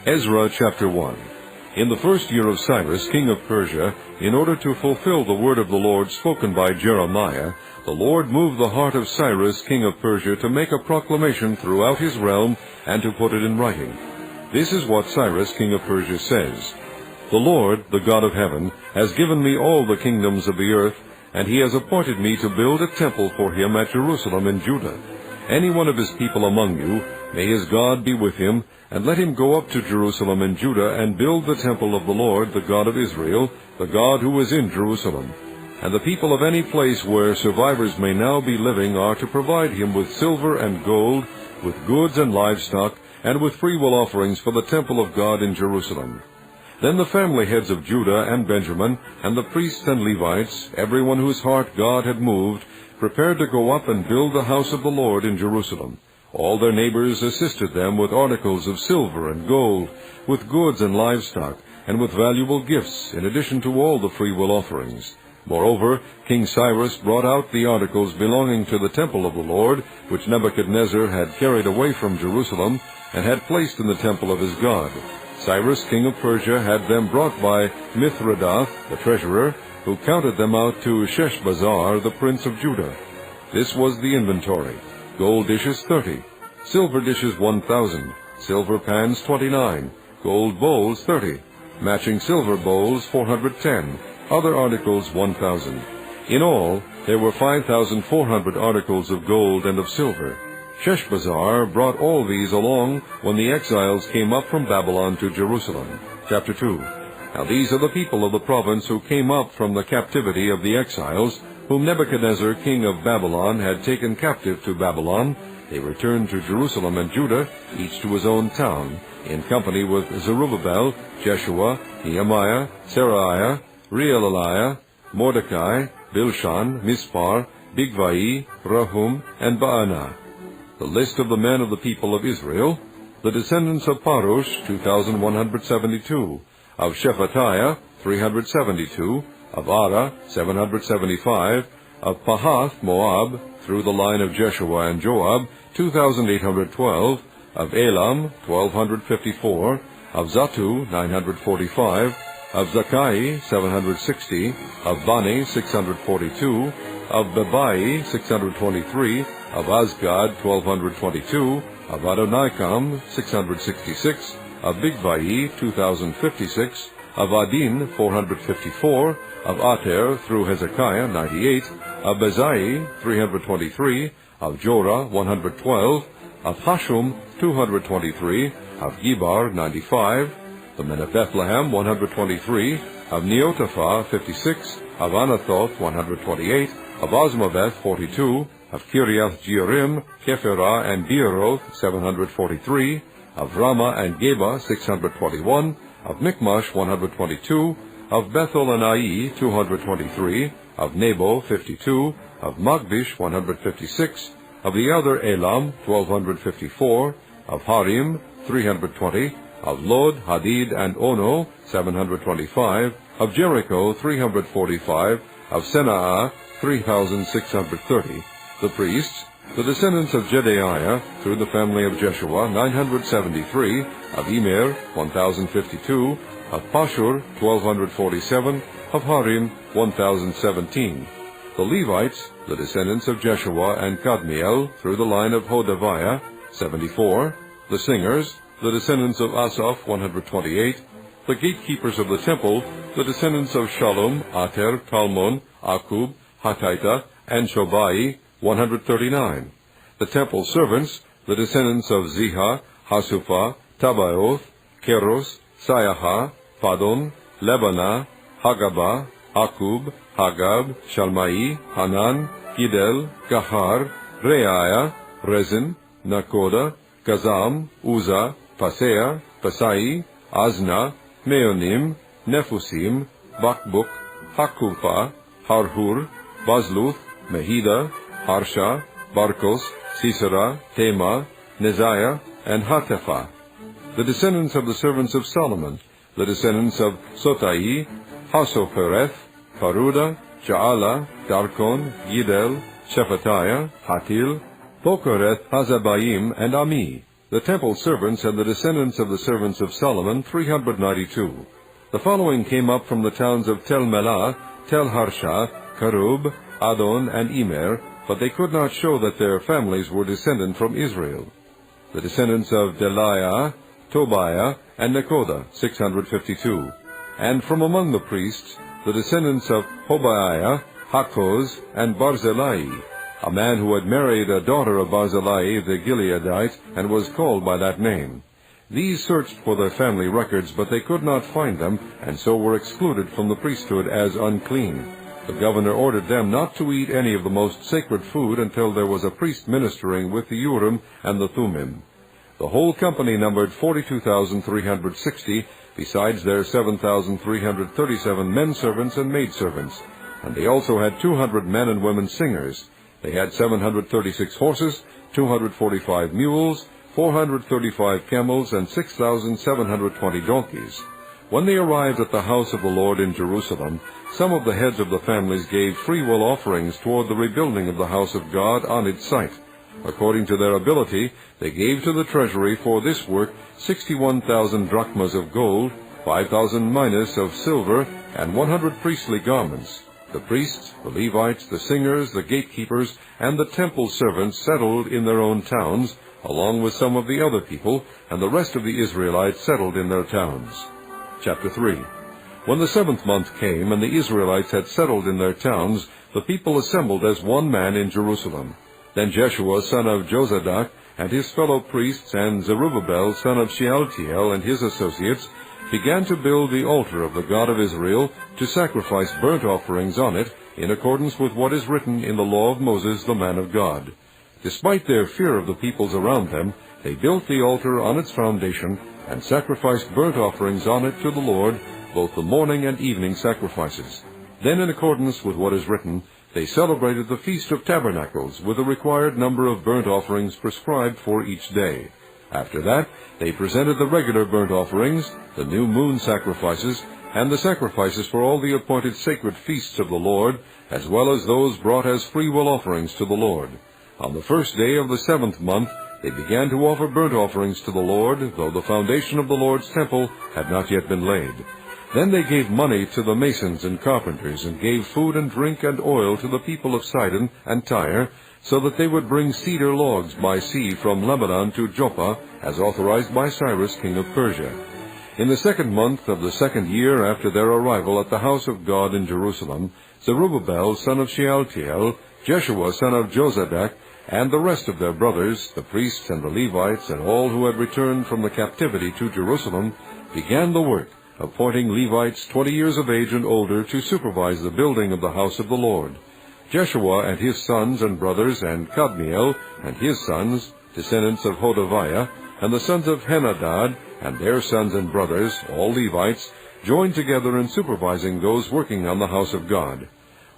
Ezra chapter 1. In the first year of Cyrus, king of Persia, in order to fulfill the word of the Lord spoken by Jeremiah, the Lord moved the heart of Cyrus, king of Persia, to make a proclamation throughout his realm and to put it in writing. This is what Cyrus, king of Persia, says. The Lord, the God of heaven, has given me all the kingdoms of the earth, and he has appointed me to build a temple for him at Jerusalem in Judah. Any one of his people among you, may his God be with him, and let him go up to Jerusalem in Judah and build the temple of the Lord, the God of Israel, the God who is in Jerusalem. And the people of any place where survivors may now be living are to provide him with silver and gold, with goods and livestock, and with freewill offerings for the temple of God in Jerusalem. Then the family heads of Judah and Benjamin, and the priests and Levites, everyone whose heart God had moved, prepared to go up and build the house of the Lord in Jerusalem. All their neighbors assisted them with articles of silver and gold, with goods and livestock, and with valuable gifts, in addition to all the freewill offerings. Moreover, King Cyrus brought out the articles belonging to the temple of the Lord, which Nebuchadnezzar had carried away from Jerusalem, and had placed in the temple of his God. Cyrus, king of Persia, had them brought by Mithredath, the treasurer, who counted them out to Sheshbazzar, the prince of Judah. This was the inventory: gold dishes 30, silver dishes 1,000, silver pans 29, gold bowls 30, matching silver bowls 410, other articles 1,000. In all, there were 5,400 articles of gold and of silver. Sheshbazzar brought all these along when the exiles came up from Babylon to Jerusalem. Chapter 2. Now these are the people of the province who came up from the captivity of the exiles, whom Nebuchadnezzar king of Babylon had taken captive to Babylon. They returned to Jerusalem and Judah, each to his own town, in company with Zerubbabel, Jeshua, Nehemiah, Seraiah, Reelaiah, Mordecai, Bilshan, Mispar, Bigvai, Rahum, and Baanah. The list of the men of the people of Israel: the descendants of Parush, 2,172, of Shephatiah, 372, of Ara, 775, of Pahath Moab, through the line of Jeshua and Joab, 2,812, of Elam, 1,254, of Zatu, 945, of Zakai, 760, of Bani, 642, of Bebai, 623, of Azgad, 1,222, of Adonikam, 666, of Bigvai, 2,056, of Adin, 454, of Ater, through Hezekiah, 98, of Bezai, 323, of Jorah, 112, of Hashum, 223, of Gibar, 95, the men of Bethlehem, 123, of Neotophah, 56, of Anathoth, 128, of Osmaveth, 42, of Kiriath Jearim, Kephirah, and Beeroth, 743, of Ramah and Geba, 621, of Michmash, 122, of Bethel and Ai, 223, of Nebo, 52, of Magbish, 156, of the other Elam, 1,254, of Harim, 320, of Lod, Hadid, and Ono, 725, of Jericho, 345, of Senaah, 3,630, the priests, the descendants of Jedaiah, through the family of Jeshua, 973, of Immer, 1,052, of Pashur, 1,247, of Harim, 1,017. The Levites, the descendants of Jeshua and Kadmiel, through the line of Hodaviah, 74. The singers, the descendants of Asaph, 128. The gatekeepers of the temple, the descendants of Shallum, Ater, Talmon, Akub, Hatita, and Shobai, 139. The temple servants, the descendants of Ziha, Hasupha, Tabaoth, Keros, Sayaha, Padon, Lebanah, Hagabah, Akub, Hagab, Shalmai, Hanan, Gidel, Gahar, Reaiah, Rezin, Nakoda, Gazam, Uza, Pasea, Pasai, Azna, Meonim, Nephusim, Bakbuk, Hakupha, Harhur, Bazluth, Mehida, Harsha, Barkos, Sisera, Tema, Neziah, and Hatepha. The descendants of the servants of Solomon, the descendants of Sotai, Hasopereth, Paruda, Ja'ala, Darkon, Gidel, Shephatiah, Hatil, Pokereth, Hazabaim, and Ami. the temple servants and the descendants of the servants of Solomon, 392. The following came up from the towns of Tel Melah, Tel Harsha, Karub, Adon, and Emer, but they could not show that their families were descended from Israel. The descendants of Delaiah, Tobiah, and Nekoda, 652. And from among the priests, the descendants of Hobaiah, Hakkoz, and Barzillai, a man who had married a daughter of Barzillai the Gileadite, and was called by that name. These searched for their family records, but they could not find them, and so were excluded from the priesthood as unclean. The governor ordered them not to eat any of the most sacred food until there was a priest ministering with the Urim and the Thummim. The whole company numbered 42,360, besides their 7,337 men servants and maid servants, and they also had 200 men and women singers. They had 736 horses, 245 mules, 435 camels, and 6,720 donkeys. When they arrived at the house of the Lord in Jerusalem, some of the heads of the families gave freewill offerings toward the rebuilding of the house of God on its site. According to their ability, they gave to the treasury for this work 61,000 drachmas of gold, 5,000 minas of silver, and 100 priestly garments. The priests, the Levites, the singers, the gatekeepers, and the temple servants settled in their own towns, along with some of the other people, and the rest of the Israelites settled in their towns. Chapter 3. When the 7th month came, and the Israelites had settled in their towns, the people assembled as one man in Jerusalem. Then Jeshua son of Jozadak and his fellow priests, and Zerubbabel son of Shealtiel and his associates, began to build the altar of the God of Israel, to sacrifice burnt offerings on it, in accordance with what is written in the law of Moses the man of God. Despite their fear of the peoples around them, they built the altar on its foundation, and sacrificed burnt offerings on it to the Lord, both the morning and evening sacrifices. Then, in accordance with what is written, they celebrated the Feast of Tabernacles with the required number of burnt offerings prescribed for each day. After that, they presented the regular burnt offerings, the new moon sacrifices, and the sacrifices for all the appointed sacred feasts of the Lord, as well as those brought as freewill offerings to the Lord. On the first day of the 7th month, they began to offer burnt offerings to the Lord, though the foundation of the Lord's temple had not yet been laid. Then they gave money to the masons and carpenters, and gave food and drink and oil to the people of Sidon and Tyre, so that they would bring cedar logs by sea from Lebanon to Joppa, as authorized by Cyrus king of Persia. In the 2nd month of the 2nd year after their arrival at the house of God in Jerusalem, Zerubbabel son of Shealtiel, Jeshua son of Jozadak, and the rest of their brothers, the priests and the Levites, and all who had returned from the captivity to Jerusalem, began the work, appointing Levites 20 years of age and older to supervise the building of the house of the Lord. Jeshua and his sons and brothers, and Kadmiel and his sons, descendants of Hodaviah, and the sons of Henadad, and their sons and brothers, all Levites, joined together in supervising those working on the house of God.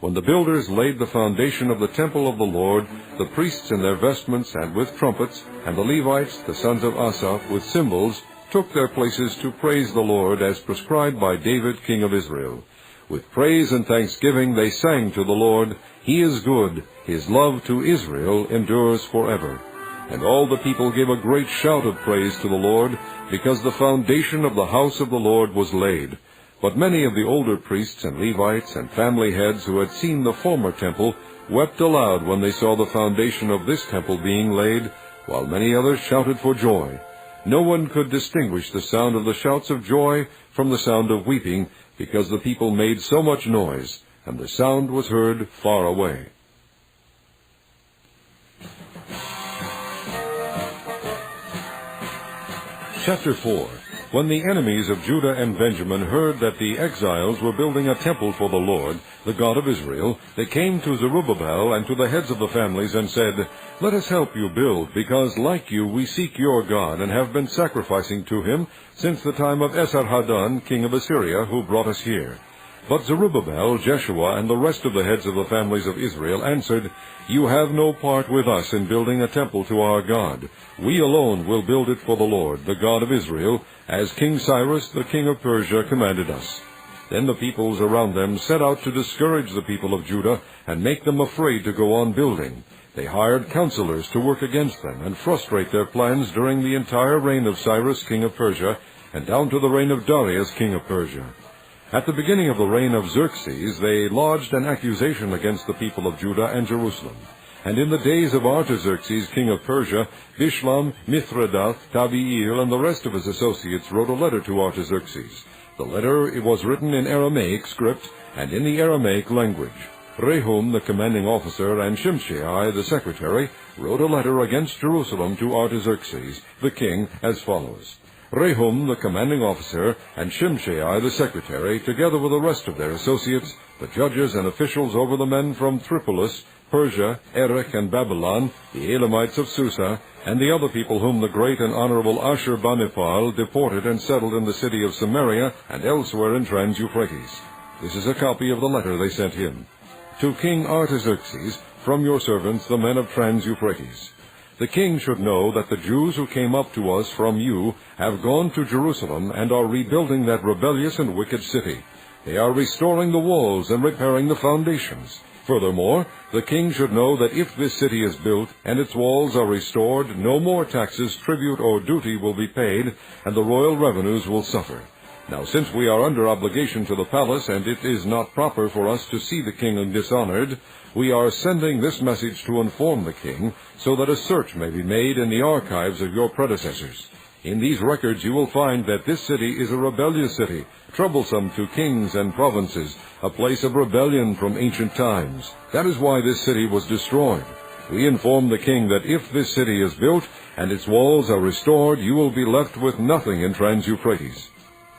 When the builders laid the foundation of the temple of the Lord, the priests in their vestments and with trumpets, and the Levites, the sons of Asaph, with cymbals, took their places to praise the Lord as prescribed by David king of Israel. With praise and thanksgiving they sang to the Lord, "He is good, his love to Israel endures forever." And all the people gave a great shout of praise to the Lord, because the foundation of the house of the Lord was laid. But many of the older priests and Levites and family heads who had seen the former temple wept aloud when they saw the foundation of this temple being laid, while many others shouted for joy. No one could distinguish the sound of the shouts of joy from the sound of weeping, because the people made so much noise, and the sound was heard far away. Chapter 4. When the enemies of Judah and Benjamin heard that the exiles were building a temple for the Lord, the God of Israel, they came to Zerubbabel and to the heads of the families and said, "Let us help you build, because like you we seek your God, and have been sacrificing to him since the time of Esarhaddon, king of Assyria, who brought us here." But Zerubbabel, Jeshua, and the rest of the heads of the families of Israel answered, "You have no part with us in building a temple to our God. We alone will build it for the Lord, the God of Israel, as King Cyrus, the king of Persia, commanded us." Then the peoples around them set out to discourage the people of Judah and make them afraid to go on building. They hired counselors to work against them and frustrate their plans during the entire reign of Cyrus, king of Persia, and down to the reign of Darius, king of Persia. At the beginning of the reign of Xerxes, they lodged an accusation against the people of Judah and Jerusalem. And in the days of Artaxerxes, king of Persia, Bishlam, Mithredath, Tabiel, and the rest of his associates wrote a letter to Artaxerxes. The letter was written in Aramaic script and in the Aramaic language. Rehum, the commanding officer, and Shimshai, the secretary, wrote a letter against Jerusalem to Artaxerxes, the king, as follows. Rehum, the commanding officer, and Shimshai, the secretary, together with the rest of their associates, the judges and officials over the men from Tripolis, Persia, Erech, and Babylon, the Elamites of Susa, and the other people whom the great and honorable Ashurbanipal deported and settled in the city of Samaria and elsewhere in Trans-Euphrates. This is a copy of the letter they sent him. To King Artaxerxes, from your servants, the men of Trans-Euphrates. The king should know that the Jews who came up to us from you have gone to Jerusalem and are rebuilding that rebellious and wicked city. They are restoring the walls and repairing the foundations. Furthermore, the king should know that if this city is built and its walls are restored, no more taxes, tribute, or duty will be paid, and the royal revenues will suffer. Now, since we are under obligation to the palace, and it is not proper for us to see the king dishonored, we are sending this message to inform the king, so that a search may be made in the archives of your predecessors. In these records you will find that this city is a rebellious city, troublesome to kings and provinces, a place of rebellion from ancient times. That is why this city was destroyed. We inform the king that if this city is built and its walls are restored, you will be left with nothing in Trans-Euphrates.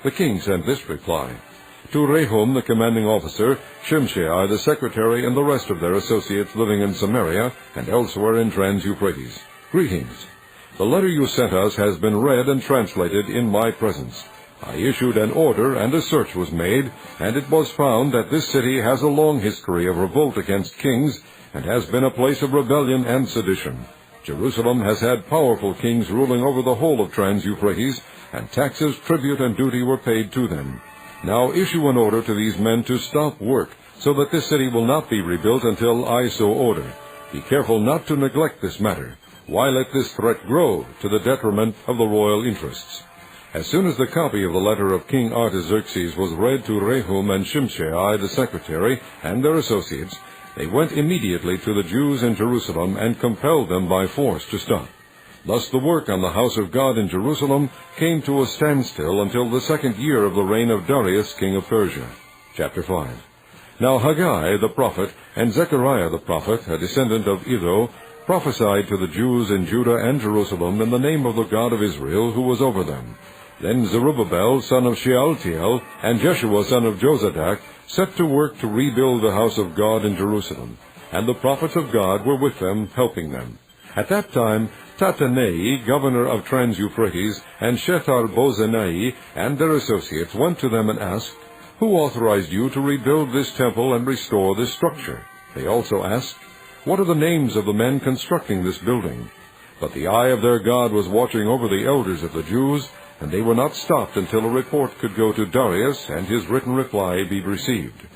The king sent this reply. To Rehum, the commanding officer, Shimshai, the secretary, and the rest of their associates living in Samaria and elsewhere in Trans-Euphrates. Greetings. The letter you sent us has been read and translated in my presence. I issued an order, and a search was made, and it was found that this city has a long history of revolt against kings, and has been a place of rebellion and sedition. Jerusalem has had powerful kings ruling over the whole of Trans-Euphrates, and taxes, tribute, and duty were paid to them. Now issue an order to these men to stop work, so that this city will not be rebuilt until I so order. Be careful not to neglect this matter. Why let this threat grow to the detriment of the royal interests? As soon as the copy of the letter of King Artaxerxes was read to Rehum and Shimshai the secretary and their associates, they went immediately to the Jews in Jerusalem and compelled them by force to stop. Thus the work on the house of God in Jerusalem came to a standstill until the 2nd year of the reign of Darius, king of Persia. Chapter 5. Now Haggai the prophet and Zechariah the prophet, a descendant of Iddo, prophesied to the Jews in Judah and Jerusalem in the name of the God of Israel, who was over them. Then Zerubbabel, son of Shealtiel, and Jeshua, son of Jozadak, set to work to rebuild the house of God in Jerusalem, and the prophets of God were with them, helping them. At that time Tattenai, governor of Trans-Euphrates, and Shethar-Bozenai and their associates went to them and asked, Who authorized you to rebuild this temple and restore this structure? They also asked, What are the names of the men constructing this building? But the eye of their God was watching over the elders of the Jews, and they were not stopped until a report could go to Darius and his written reply be received.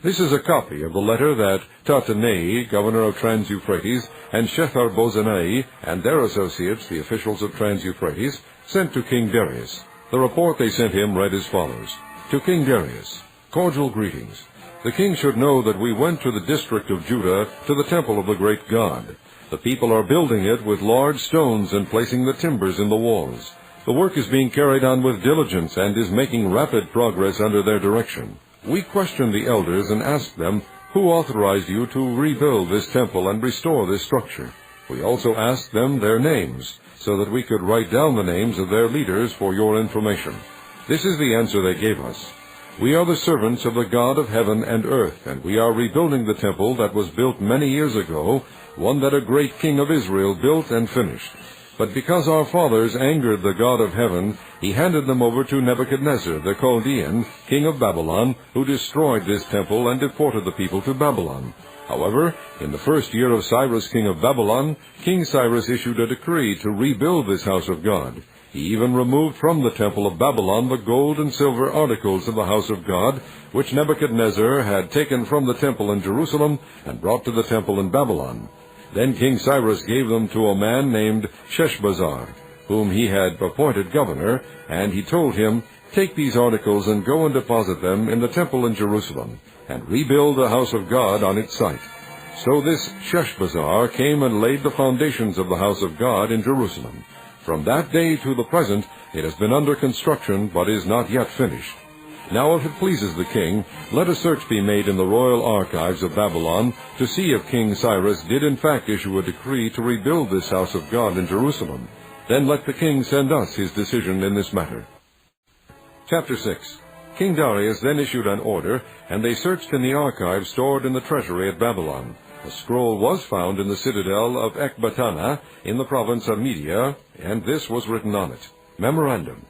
This is a copy of the letter that Tattenai, governor of Trans-Euphrates, and Shethar-Bozenai and their associates, the officials of Trans-Euphrates, sent to King Darius. The report they sent him read as follows. To King Darius, cordial greetings. The king should know that we went to the district of Judah to the temple of the great God. The people are building it with large stones and placing the timbers in the walls. The work is being carried on with diligence and is making rapid progress under their direction. We questioned the elders and asked them, Who authorized you to rebuild this temple and restore this structure? We also asked them their names, so that we could write down the names of their leaders for your information. This is the answer they gave us. We are the servants of the God of heaven and earth, and we are rebuilding the temple that was built many years ago, one that a great king of Israel built and finished. But because our fathers angered the God of heaven, he handed them over to Nebuchadnezzar, the Chaldean, king of Babylon, who destroyed this temple and deported the people to Babylon. However, in the 1st year of Cyrus, king of Babylon, King Cyrus issued a decree to rebuild this house of God. He even removed from the temple of Babylon the gold and silver articles of the house of God, which Nebuchadnezzar had taken from the temple in Jerusalem and brought to the temple in Babylon. Then King Cyrus gave them to a man named Sheshbazzar, whom he had appointed governor, and he told him, "Take these articles and go and deposit them in the temple in Jerusalem, and rebuild the house of God on its site." So this Sheshbazzar came and laid the foundations of the house of God in Jerusalem. From that day to the present it has been under construction, but is not yet finished. Now if it pleases the king, let a search be made in the royal archives of Babylon to see if King Cyrus did in fact issue a decree to rebuild this house of God in Jerusalem. Then let the king send us his decision in this matter. Chapter 6. King Darius then issued an order, and they searched in the archives stored in the treasury at Babylon. A scroll was found in the citadel of Ecbatana in the province of Media, and this was written on it. Memorandum.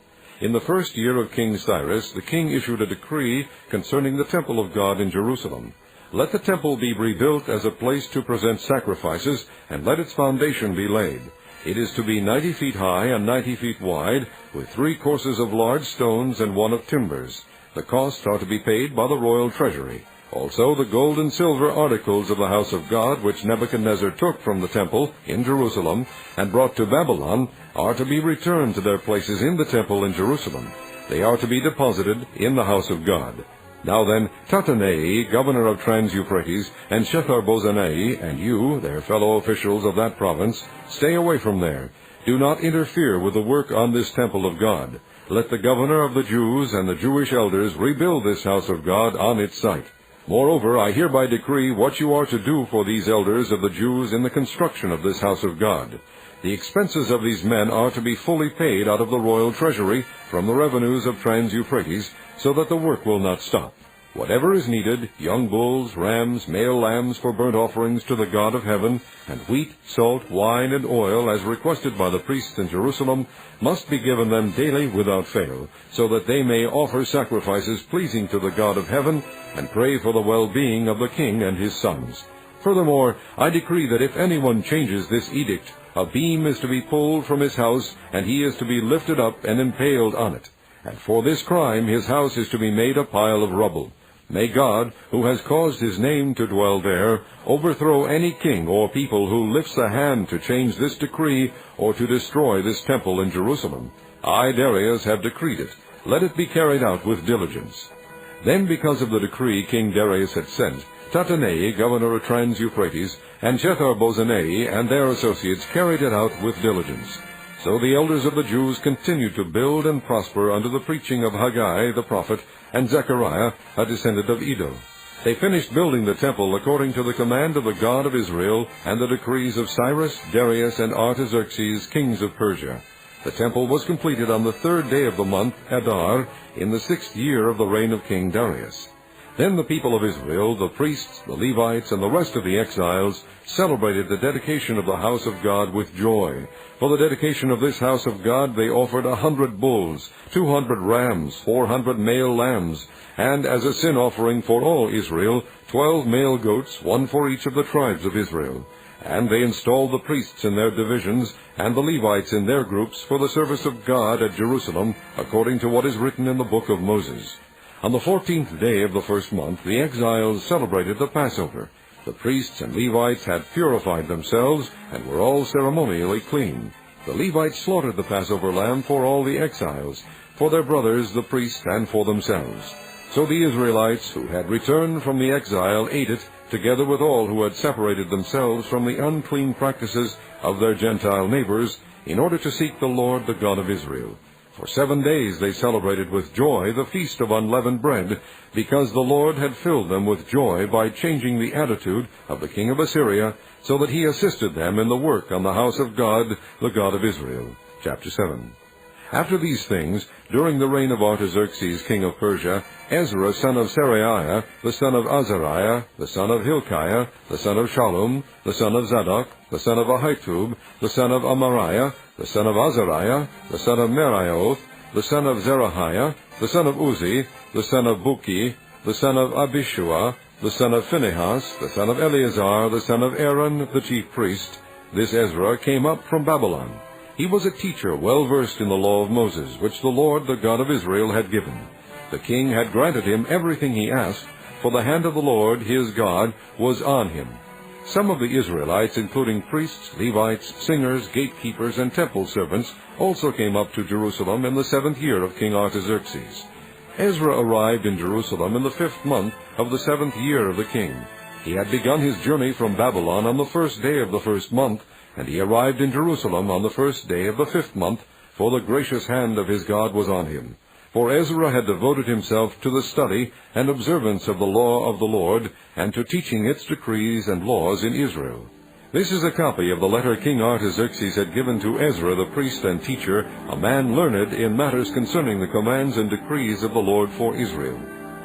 In the first year of King Cyrus, the king issued a decree concerning the temple of God in Jerusalem. Let the temple be rebuilt as a place to present sacrifices, and let its foundation be laid. It is to be 90 feet high and 90 feet wide, with 3 courses of large stones and 1 of timbers. The costs are to be paid by the royal treasury. Also the gold and silver articles of the house of God, which Nebuchadnezzar took from the temple in Jerusalem and brought to Babylon, are to be returned to their places in the temple in Jerusalem. They are to be deposited in the house of God. Now then, Tattenai, governor of Trans-Euphrates, and Shethar-Bozenai, and you, their fellow officials of that province, stay away from there. Do not interfere with the work on this temple of God. Let the governor of the Jews and the Jewish elders rebuild this house of God on its site. Moreover, I hereby decree what you are to do for these elders of the Jews in the construction of this house of God. The expenses of these men are to be fully paid out of the royal treasury from the revenues of Trans-Euphrates, so that the work will not stop. Whatever is needed, young bulls, rams, male lambs for burnt offerings to the God of heaven, and wheat, salt, wine, and oil, as requested by the priests in Jerusalem, must be given them daily without fail, so that they may offer sacrifices pleasing to the God of heaven, and pray for the well-being of the king and his sons. Furthermore, I decree that if anyone changes this edict, a beam is to be pulled from his house, and he is to be lifted up and impaled on it. And for this crime his house is to be made a pile of rubble. May God, who has caused his name to dwell there, overthrow any king or people who lifts a hand to change this decree or to destroy this temple in Jerusalem. I, Darius, have decreed it. Let it be carried out with diligence. Then, because of the decree King Darius had sent, Tattenai, governor of Trans-Euphrates, and Shethar-Bozenai and their associates carried it out with diligence. So the elders of the Jews continued to build and prosper under the preaching of Haggai the prophet and Zechariah, a descendant of Iddo. They finished building the temple according to the command of the God of Israel and the decrees of Cyrus, Darius, and Artaxerxes, kings of Persia. The temple was completed on the 3rd day of the month, Adar, in the 6th year of the reign of King Darius. Then the people of Israel, the priests, the Levites, and the rest of the exiles, celebrated the dedication of the house of God with joy. For the dedication of this house of God they offered 100 bulls, 200 rams, 400 male lambs, and as a sin offering for all Israel, 12 male goats, 1 for each of the tribes of Israel. And they installed the priests in their divisions, and the Levites in their groups, for the service of God at Jerusalem, according to what is written in the book of Moses. On the 14th day of the first month, the exiles celebrated the Passover. The priests and Levites had purified themselves, and were all ceremonially clean. The Levites slaughtered the Passover lamb for all the exiles, for their brothers the priests, and for themselves. So the Israelites, who had returned from the exile, ate it, together with all who had separated themselves from the unclean practices of their Gentile neighbors, in order to seek the Lord, the God of Israel. For 7 days they celebrated with joy the feast of unleavened bread, because the Lord had filled them with joy by changing the attitude of the king of Assyria, so that he assisted them in the work on the house of God, the God of Israel. Chapter 7. After these things, during the reign of Artaxerxes, king of Persia, Ezra, son of Seraiah, the son of Azariah, the son of Hilkiah, the son of Shallum, the son of Zadok, the son of Ahitub, the son of Amariah, the son of Azariah, the son of Meraioth, the son of Zerahiah, the son of Uzzi, the son of Buki, the son of Abishua, the son of Phinehas, the son of Eleazar, the son of Aaron, the chief priest. This Ezra came up from Babylon. He was a teacher well versed in the law of Moses, which the Lord, the God of Israel, had given. The king had granted him everything he asked, for the hand of the Lord his God was on him. Some of the Israelites, including priests, Levites, singers, gatekeepers, and temple servants, also came up to Jerusalem in the 7th year of King Artaxerxes. Ezra arrived in Jerusalem in the 5th month of the 7th year of the king. He had begun his journey from Babylon on the 1st day of the 1st month, and he arrived in Jerusalem on the 1st day of the 5th month, for the gracious hand of his God was on him. For Ezra had devoted himself to the study and observance of the law of the Lord, and to teaching its decrees and laws in Israel. This is a copy of the letter King Artaxerxes had given to Ezra the priest and teacher, a man learned in matters concerning the commands and decrees of the Lord for Israel.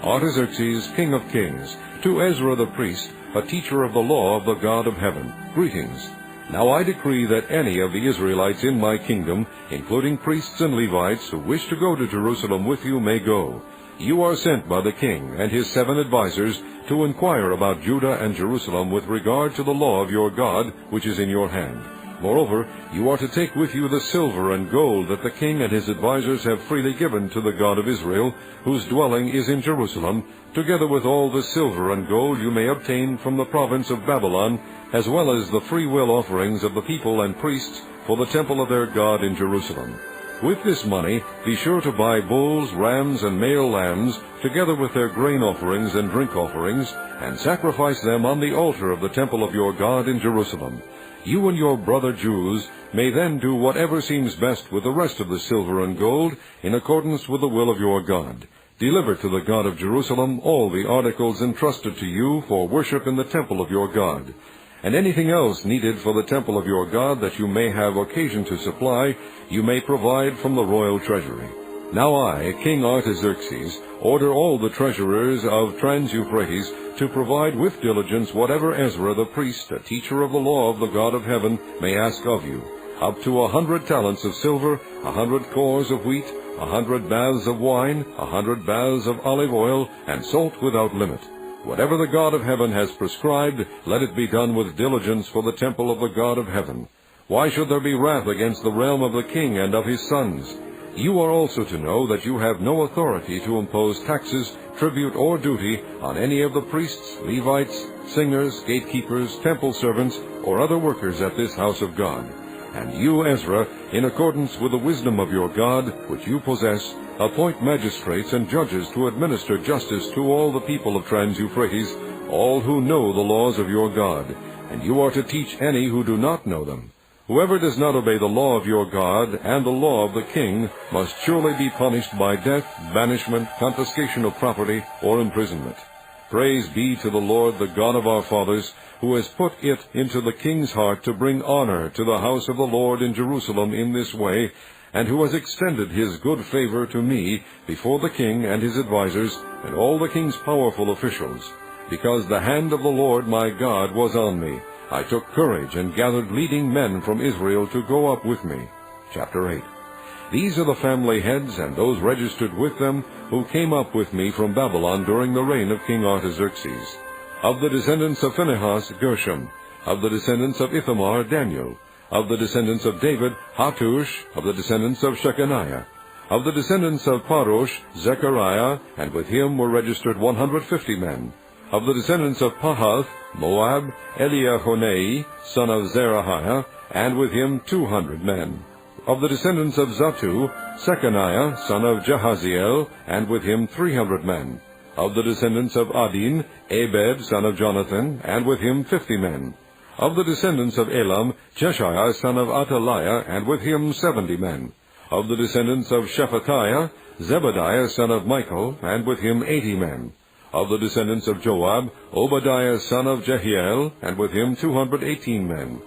Artaxerxes, king of kings, to Ezra the priest, a teacher of the law of the God of heaven, greetings. Now I decree that any of the Israelites in my kingdom, including priests and Levites, who wish to go to Jerusalem with you may go. You are sent by the king and his 7 advisers to inquire about Judah and Jerusalem with regard to the law of your God, which is in your hand. Moreover, you are to take with you the silver and gold that the king and his advisers have freely given to the God of Israel, whose dwelling is in Jerusalem, together with all the silver and gold you may obtain from the province of Babylon, as well as the free will offerings of the people and priests for the temple of their God in Jerusalem. With this money be sure to buy bulls, rams, and male lambs, together with their grain offerings and drink offerings, and sacrifice them on the altar of the temple of your God in Jerusalem. You and your brother Jews may then do whatever seems best with the rest of the silver and gold, in accordance with the will of your God. Deliver to the God of Jerusalem all the articles entrusted to you for worship in the temple of your God. And anything else needed for the temple of your God that you may have occasion to supply, you may provide from the royal treasury. Now I, King Artaxerxes, order all the treasurers of Trans-Euphrates to provide with diligence whatever Ezra the priest, a teacher of the law of the God of heaven, may ask of you, up to 100 talents of silver, 100 cores of wheat, 100 baths of wine, 100 baths of olive oil, and salt without limit. Whatever the God of heaven has prescribed, let it be done with diligence for the temple of the God of heaven. Why should there be wrath against the realm of the king and of his sons? You are also to know that you have no authority to impose taxes, tribute, or duty on any of the priests, Levites, singers, gatekeepers, temple servants, or other workers at this house of God. And you, Ezra, in accordance with the wisdom of your God, which you possess, appoint magistrates and judges to administer justice to all the people of Trans-Euphrates, all who know the laws of your God, and you are to teach any who do not know them. Whoever does not obey the law of your God and the law of the king must surely be punished by death, banishment, confiscation of property, or imprisonment. Praise be to the Lord, the God of our fathers, who has put it into the king's heart to bring honor to the house of the Lord in Jerusalem in this way, and who has extended his good favor to me before the king and his advisers and all the king's powerful officials. Because the hand of the Lord my God was on me, I took courage and gathered leading men from Israel to go up with me. Chapter 8. These are the family heads and those registered with them who came up with me from Babylon during the reign of King Artaxerxes. Of the descendants of Phinehas, Gershom. Of the descendants of Ithamar, Daniel. Of the descendants of David, Hattush. Of the descendants of Shechaniah. Of the descendants of Parosh, Zechariah, and with him were registered 150 men. Of the descendants of Pahath, Moab, Eliahonai, son of Zerahiah, and with him 200 men. Of the descendants of Zattu, Shechaniah, son of Jahaziel, and with him 300 men. Of the descendants of Adin, Ebed, son of Jonathan, and with him 50 men. Of the descendants of Elam, Jeshaiah, son of Ataliah, and with him 70 men. Of the descendants of Shephatiah, Zebadiah, son of Michael, and with him 80 men. Of the descendants of Joab, Obadiah, son of Jehiel, and with him 218 men.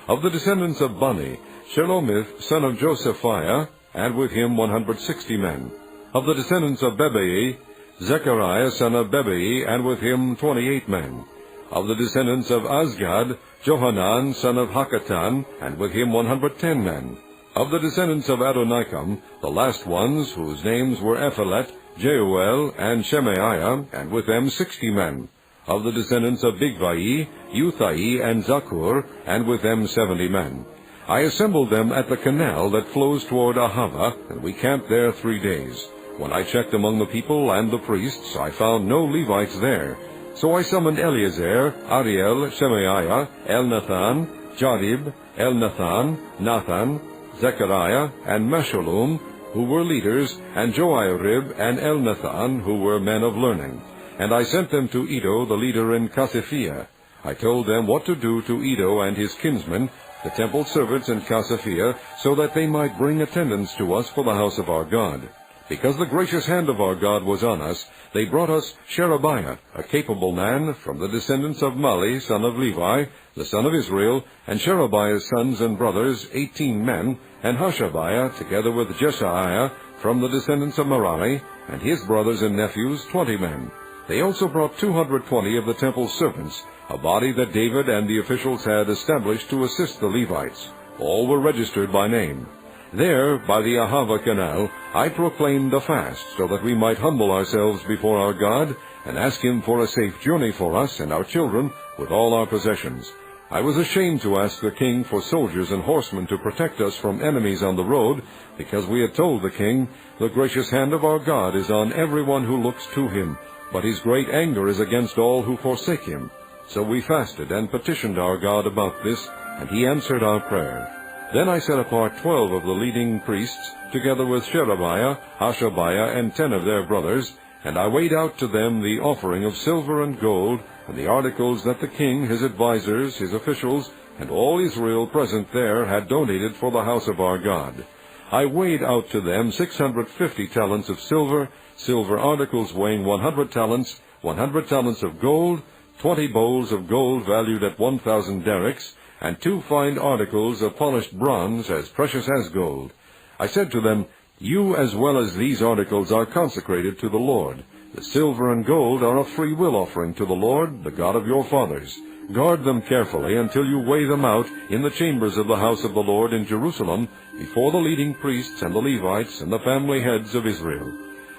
Of the descendants of Bani, Shelomith, son of Josephiah, and with him 160 men. Of the descendants of Bebai, Zechariah, son of Bebai, and with him 28 men. Of the descendants of Azgad, Johanan, son of Hakatan, and with him 110 men. Of the descendants of Adonikam, the last ones, whose names were Ephelet, Jeuel, and Shemaiah, and with them 60 men. Of the descendants of Bigvai, Uthai, and Zakur, and with them 70 men. I assembled them at the canal that flows toward Ahava, and we camped there 3 days. When I checked among the people and the priests, I found no Levites there. So I summoned Eleazar, Ariel, Shemaiah, Elnathan, Jadib, Elnathan, Nathan, Zechariah, and Meshullam, who were leaders, and Joiarib and Elnathan, who were men of learning. And I sent them to Iddo, the leader in Casiphia. I told them what to do to Iddo and his kinsmen, the temple servants in Casiphia, so that they might bring attendance to us for the house of our God. Because the gracious hand of our God was on us, they brought us Sherebiah, a capable man, from the descendants of Mali, son of Levi, the son of Israel, and Sherebiah's sons and brothers, 18 men, and Hashabiah, together with Jeshaiah, from the descendants of Merari, and his brothers and nephews, 20 men. They also brought 220 of the temple's servants, a body that David and the officials had established to assist the Levites. All were registered by name. There, by the Ahava canal, I proclaimed a fast, so that we might humble ourselves before our God, and ask him for a safe journey for us and our children, with all our possessions. I was ashamed to ask the king for soldiers and horsemen to protect us from enemies on the road, because we had told the king, "The gracious hand of our God is on everyone who looks to him, but his great anger is against all who forsake him." So we fasted and petitioned our God about this, and he answered our prayer. Then I set apart 12 of the leading priests, together with Sherebiah, Hashabiah, and 10 of their brothers, and I weighed out to them the offering of silver and gold, and the articles that the king, his advisers, his officials, and all Israel present there had donated for the house of our God. I weighed out to them 650 talents of silver, silver articles weighing 100 talents, 100 talents of gold, 20 bowls of gold valued at 1,000 derricks, and 2 fine articles of polished bronze as precious as gold. I said to them, "You as well as these articles are consecrated to the Lord. The silver and gold are a free will offering to the Lord, the God of your fathers. Guard them carefully until you weigh them out in the chambers of the house of the Lord in Jerusalem, before the leading priests and the Levites and the family heads of Israel."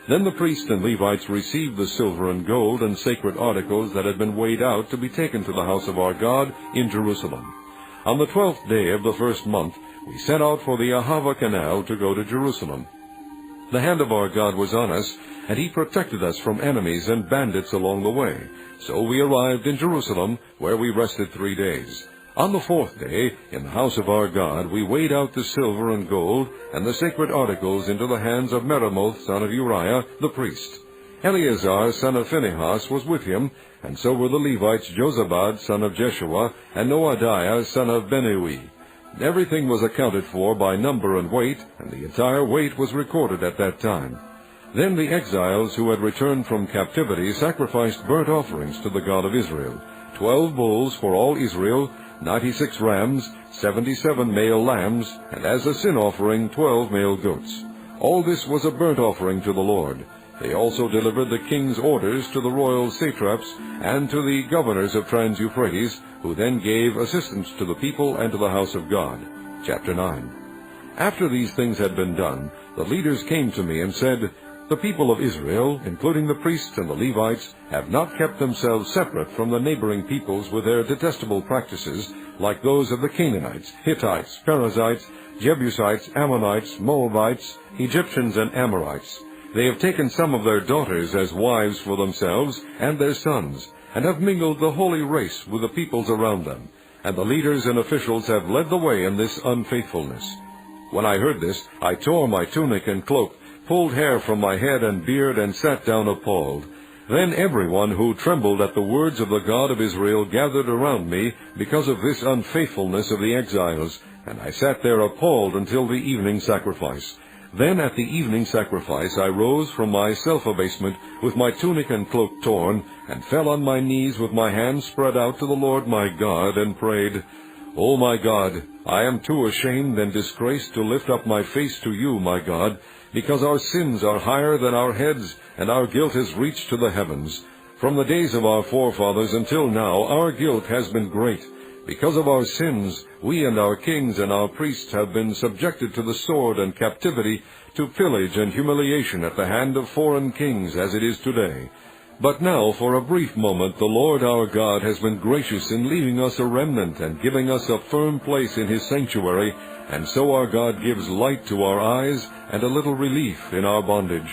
Then the priests and Levites received the silver and gold and sacred articles that had been weighed out to be taken to the house of our God in Jerusalem. On the 12th day of the first month, we set out for the Ahava canal to go to Jerusalem. The hand of our God was on us, and he protected us from enemies and bandits along the way. So we arrived in Jerusalem, where we rested 3 days. On the 4th day, in the house of our God, we weighed out the silver and gold and the sacred articles into the hands of Meremoth, son of Uriah, the priest. Eleazar, son of Phinehas, was with him, and so were the Levites Jozabad, son of Jeshua, and Noadiah, son of Binnui. Everything was accounted for by number and weight, and the entire weight was recorded at that time. Then the exiles who had returned from captivity sacrificed burnt offerings to the God of Israel, 12 bulls for all Israel, 96 rams, 77 male lambs, and as a sin offering 12 male goats. All this was a burnt offering to the Lord. They also delivered the king's orders to the royal satraps and to the governors of Trans-Euphrates, who then gave assistance to the people and to the house of God. Chapter 9. After these things had been done, the leaders came to me and said, "The people of Israel, including the priests and the Levites, have not kept themselves separate from the neighboring peoples with their detestable practices, like those of the Canaanites, Hittites, Perizzites, Jebusites, Ammonites, Moabites, Egyptians, and Amorites. They have taken some of their daughters as wives for themselves and their sons, and have mingled the holy race with the peoples around them. And the leaders and officials have led the way in this unfaithfulness." When I heard this, I tore my tunic and cloak, pulled hair from my head and beard, and sat down appalled. Then everyone who trembled at the words of the God of Israel gathered around me because of this unfaithfulness of the exiles, and I sat there appalled until the evening sacrifice. Then at the evening sacrifice I rose from my self-abasement with my tunic and cloak torn, and fell on my knees with my hands spread out to the Lord my God, and prayed, "O my God, I am too ashamed and disgraced to lift up my face to you, my God, because our sins are higher than our heads, and our guilt has reached to the heavens. From the days of our forefathers until now our guilt has been great. Because of our sins, we and our kings and our priests have been subjected to the sword and captivity, to pillage and humiliation at the hand of foreign kings, as it is today. But now, for a brief moment, the Lord our God has been gracious in leaving us a remnant and giving us a firm place in his sanctuary, and so our God gives light to our eyes and a little relief in our bondage.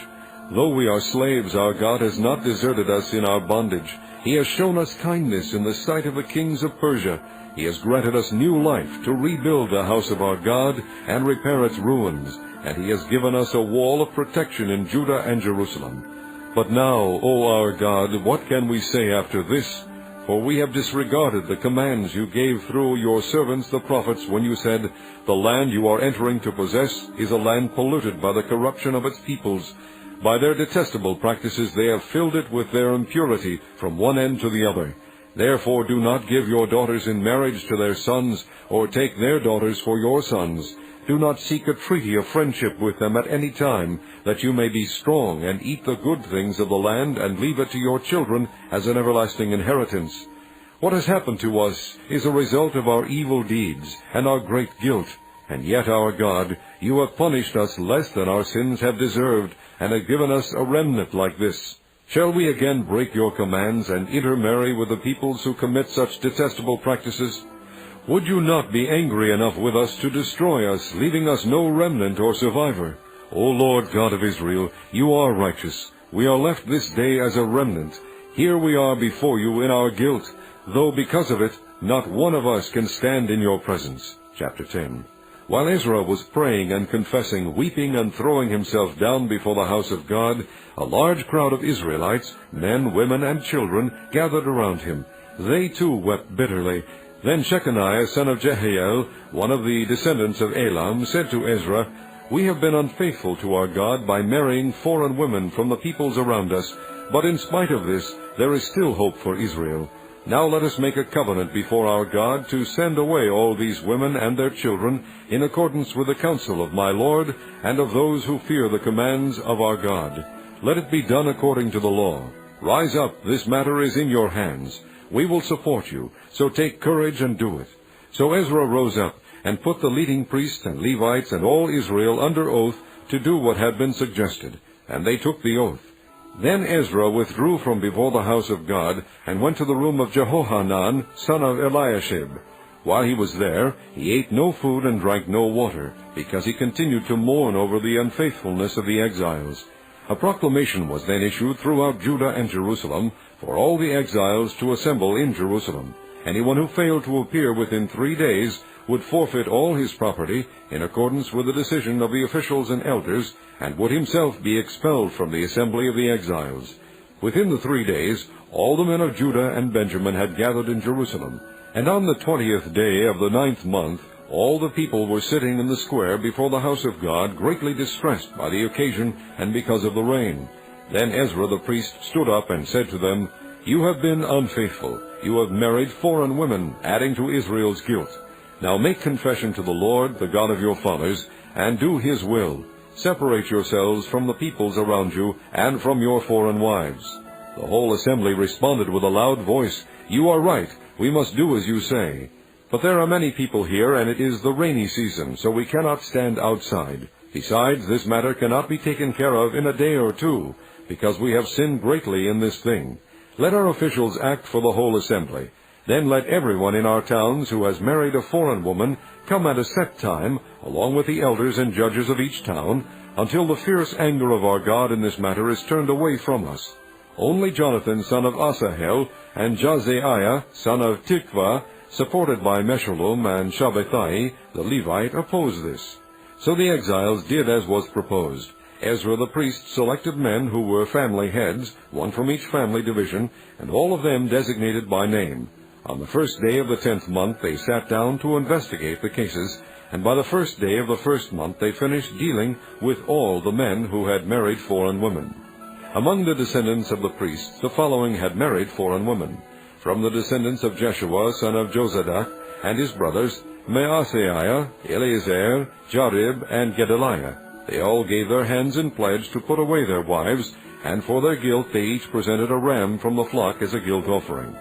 Though we are slaves, our God has not deserted us in our bondage. He has shown us kindness in the sight of the kings of Persia. He has granted us new life to rebuild the house of our God and repair its ruins, and he has given us a wall of protection in Judah and Jerusalem. But now, O our God, what can we say after this? For we have disregarded the commands you gave through your servants the prophets when you said, "The land you are entering to possess is a land polluted by the corruption of its peoples. By their detestable practices they have filled it with their impurity from one end to the other. Therefore do not give your daughters in marriage to their sons, or take their daughters for your sons. Do not seek a treaty of friendship with them at any time, that you may be strong and eat the good things of the land and leave it to your children as an everlasting inheritance. What has happened to us is a result of our evil deeds and our great guilt. And yet, our God, you have punished us less than our sins have deserved, and have given us a remnant like this. Shall we again break your commands and intermarry with the peoples who commit such detestable practices? Would you not be angry enough with us to destroy us, leaving us no remnant or survivor? O Lord God of Israel, you are righteous. We are left this day as a remnant. Here we are before you in our guilt, though because of it not one of us can stand in your presence. Chapter 10. While Ezra was praying and confessing, weeping and throwing himself down before the house of God, a large crowd of Israelites, men, women, and children, gathered around him. They too wept bitterly. Then Shechaniah, son of Jehiel, one of the descendants of Elam, said to Ezra, "We have been unfaithful to our God by marrying foreign women from the peoples around us, but in spite of this, there is still hope for Israel. Now let us make a covenant before our God to send away all these women and their children in accordance with the counsel of my Lord and of those who fear the commands of our God. Let it be done according to the law. Rise up, this matter is in your hands. We will support you, so take courage and do it." So Ezra rose up and put the leading priests and Levites and all Israel under oath to do what had been suggested, and they took the oath. Then Ezra withdrew from before the house of God and went to the room of Jehohanan, son of Eliashib. While he was there, he ate no food and drank no water, because he continued to mourn over the unfaithfulness of the exiles. A proclamation was then issued throughout Judah and Jerusalem for all the exiles to assemble in Jerusalem. Anyone who failed to appear within 3 days would forfeit all his property in accordance with the decision of the officials and elders, and would himself be expelled from the assembly of the exiles. Within the 3 days, all the men of Judah and Benjamin had gathered in Jerusalem, and on the 20th day of the 9th month, all the people were sitting in the square before the house of God, greatly distressed by the occasion and because of the rain. Then Ezra the priest stood up and said to them, "You have been unfaithful. You have married foreign women, adding to Israel's guilt. Now make confession to the Lord, the God of your fathers, and do his will. Separate yourselves from the peoples around you and from your foreign wives." The whole assembly responded with a loud voice, "You are right. We must do as you say. But there are many people here, and it is the rainy season, so we cannot stand outside. Besides, this matter cannot be taken care of in a day or two, because we have sinned greatly in this thing. Let our officials act for the whole assembly. Then let everyone in our towns who has married a foreign woman come at a set time, along with the elders and judges of each town, until the fierce anger of our God in this matter is turned away from us." Only Jonathan, son of Asahel, and Jazaiah, son of Tikvah, supported by Meshullam and Shabbatai, the Levite, opposed this. So the exiles did as was proposed. Ezra the priest selected men who were family heads, one from each family division, and all of them designated by name. On the first day of the 10th month they sat down to investigate the cases, and by the first day of the first month they finished dealing with all the men who had married foreign women. Among the descendants of the priests the following had married foreign women. From the descendants of Jeshua, son of Jozadak, and his brothers, Maaseiah, Eleazar, Jarib, and Gedaliah. They all gave their hands in pledge to put away their wives, and for their guilt they each presented a ram from the flock as a guilt offering.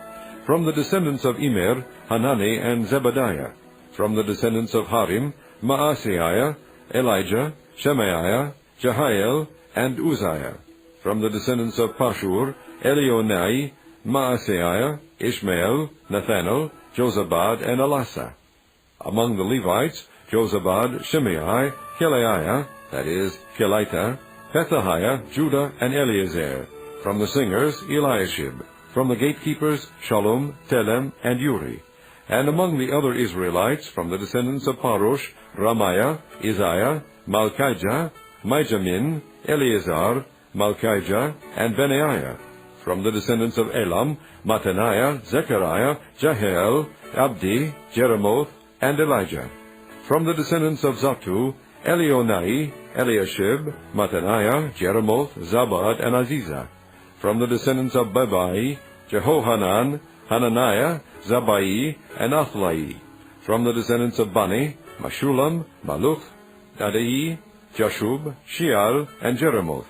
From the descendants of Immer, Hanani and Zebadiah. From the descendants of Harim, Maaseiah, Elijah, Shemaiah, Jehiel, and Uzziah. From the descendants of Pashur, Elionai, Maaseiah, Ishmael, Nathanael, Jozabad, and Elasa. Among the Levites, Jozabad, Shimei, Kelaiah, that is, Kelita, Pethahiah, Judah, and Eleazar. From the singers, Eliashib. From the gatekeepers, Shallum, Telem, and Uri. And among the other Israelites, from the descendants of Parosh, Ramiah, Isaiah, Malchijah, Mijamin, Eleazar, Malchijah, and Benaiah. From the descendants of Elam, Mattaniah, Zechariah, Jehiel, Abdi, Jeremoth, and Elijah. From the descendants of Zattu, Elionai, Eliashib, Mattaniah, Jeremoth, Zabad, and Aziza. From the descendants of Bebai, Jehohanan, Hananiah, Zabai, and Athlai. From the descendants of Bani, Mashulam, Maluch, Adai, Jashub, Sheal, and Jeremoth.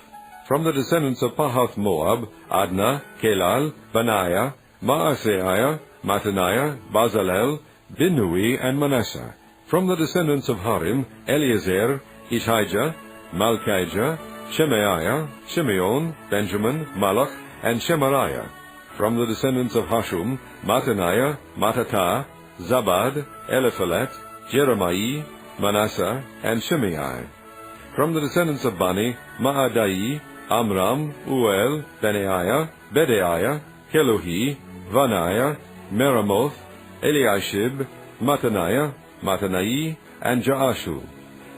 From the descendants of Pahath Moab, Adna, Kelal, Benaiah, Maaseiah, Mattaniah, Bazalel, Binnui, and Manasseh. From the descendants of Harim, Eleazar, Ishijah, Malchijah, Shemaiah, Shimeon, Benjamin, Malach, and Shemariah. From the descendants of Hashum, Mattaniah, Mattatah, Zabad, Eliphalet, Jeremiah, Manasseh, and Shimei. From the descendants of Bani, Maadai, Amram, Uel, Benaiah, Bedaiah, Keluhi, Vaniah, Meremoth, Eliashib, Mattaniah, Mattanai, and Jaashu.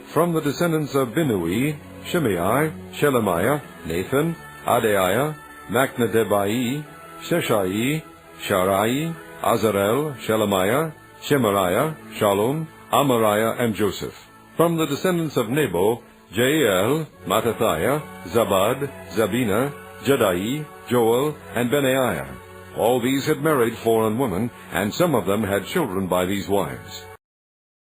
From the descendants of Binnui, Shimei, Shelemiah, Nathan, Adaiah, Macnadebai, Sheshai, Sharai, Azarel, Shelemiah, Shemariah, Shalom, Amariah, and Joseph. From the descendants of Nebo, Jael, Mattathiah, Zabad, Zabina, Jadai, Joel, and Benaiah. All these had married foreign women, and some of them had children by these wives.